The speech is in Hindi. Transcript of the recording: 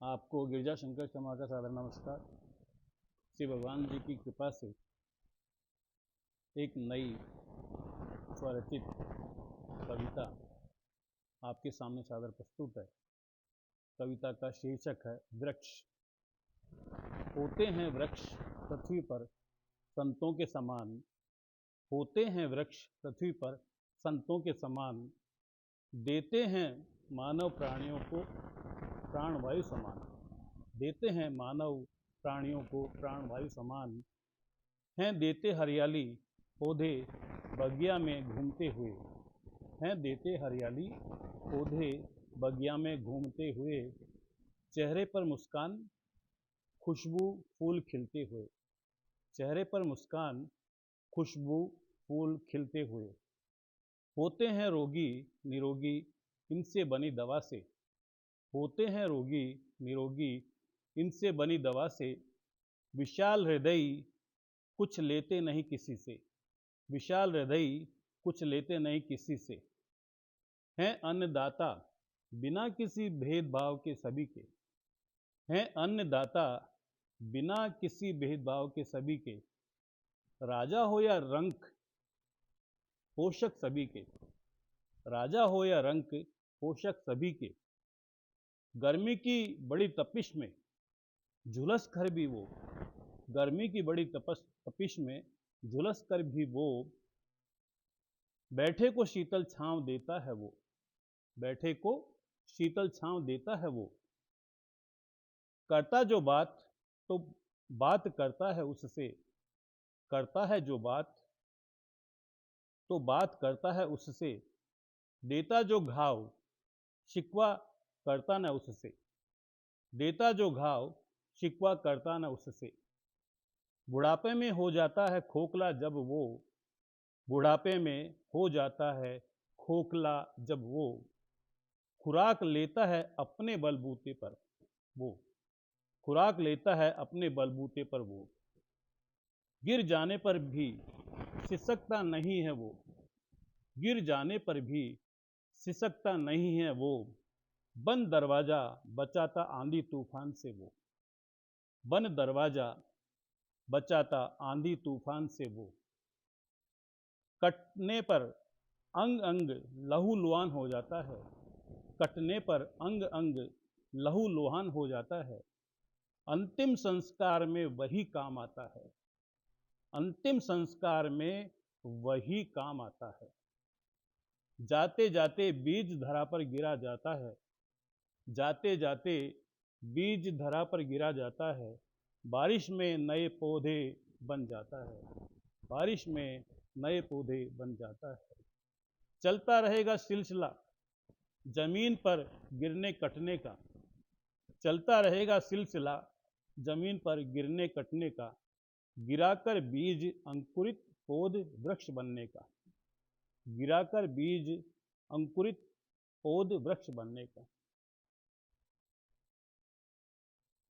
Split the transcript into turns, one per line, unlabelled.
आपको गिरजा शंकर शर्मा का सादर नमस्कार। श्री भगवान जी की कृपा से एक नई स्वरचित कविता आपके सामने सादर प्रस्तुत है। कविता का शीर्षक है वृक्ष। होते हैं वृक्ष पृथ्वी पर संतों के समान, होते हैं वृक्ष पृथ्वी पर संतों के समान, देते हैं मानव प्राणियों को प्राणवायु समान, देते हैं मानव प्राणियों को प्राणवायु समान, हैं देते हरियाली पौधे बगिया में घूमते हुए, हैं देते हरियाली पौधे बगिया में घूमते हुए, चेहरे पर मुस्कान खुशबू फूल खिलते हुए, चेहरे पर मुस्कान खुशबू फूल खिलते हुए, होते हैं रोगी निरोगी इनसे बनी दवा से, होते हैं रोगी निरोगी इनसे बनी दवा से, विशाल हृदय कुछ लेते नहीं किसी से, विशाल हृदय कुछ लेते नहीं किसी से, हैं अन्नदाता बिना किसी भेदभाव के सभी के, हैं अन्नदाता बिना किसी भेदभाव के सभी के, राजा हो या रंक पोषक सभी के, राजा हो या रंक पोषक सभी के, गर्मी की बड़ी तपिश में झुलस कर भी वो, गर्मी की बड़ी तपिश में झुलस कर भी वो, बैठे को शीतल छांव देता है वो, बैठे को शीतल छांव देता है वो, करता जो बात तो बात करता है उससे, करता है जो बात तो बात करता है उससे, देता जो घाव शिकवा करता न उससे, देता जो घाव शिकवा करता न उससे, बुढ़ापे में हो जाता है खोखला जब वो, बुढ़ापे में हो जाता है खोखला जब वो, खुराक लेता है अपने बलबूते पर वो, खुराक लेता है अपने बलबूते पर वो, गिर जाने पर भी सिसकता नहीं है वो, गिर जाने पर भी सिसकता नहीं है वो, बंद दरवाजा बचाता आंधी तूफान से वो, बंद दरवाजा बचाता आंधी तूफान से वो, कटने पर अंग अंग लहू लुहान हो जाता है, कटने पर अंग अंग लहू लुहान हो जाता है, अंतिम संस्कार में वही काम आता है, अंतिम संस्कार में वही काम आता है, जाते जाते बीज धरा पर गिरा जाता है, जाते जाते बीज धरा पर गिरा जाता है, बारिश में नए पौधे बन जाता है, बारिश में नए पौधे बन जाता है, चलता रहेगा सिलसिला जमीन पर गिरने कटने का, चलता रहेगा सिलसिला जमीन पर गिरने कटने का, गिराकर बीज अंकुरित पौध वृक्ष बनने का, गिराकर बीज अंकुरित पौध वृक्ष बनने का।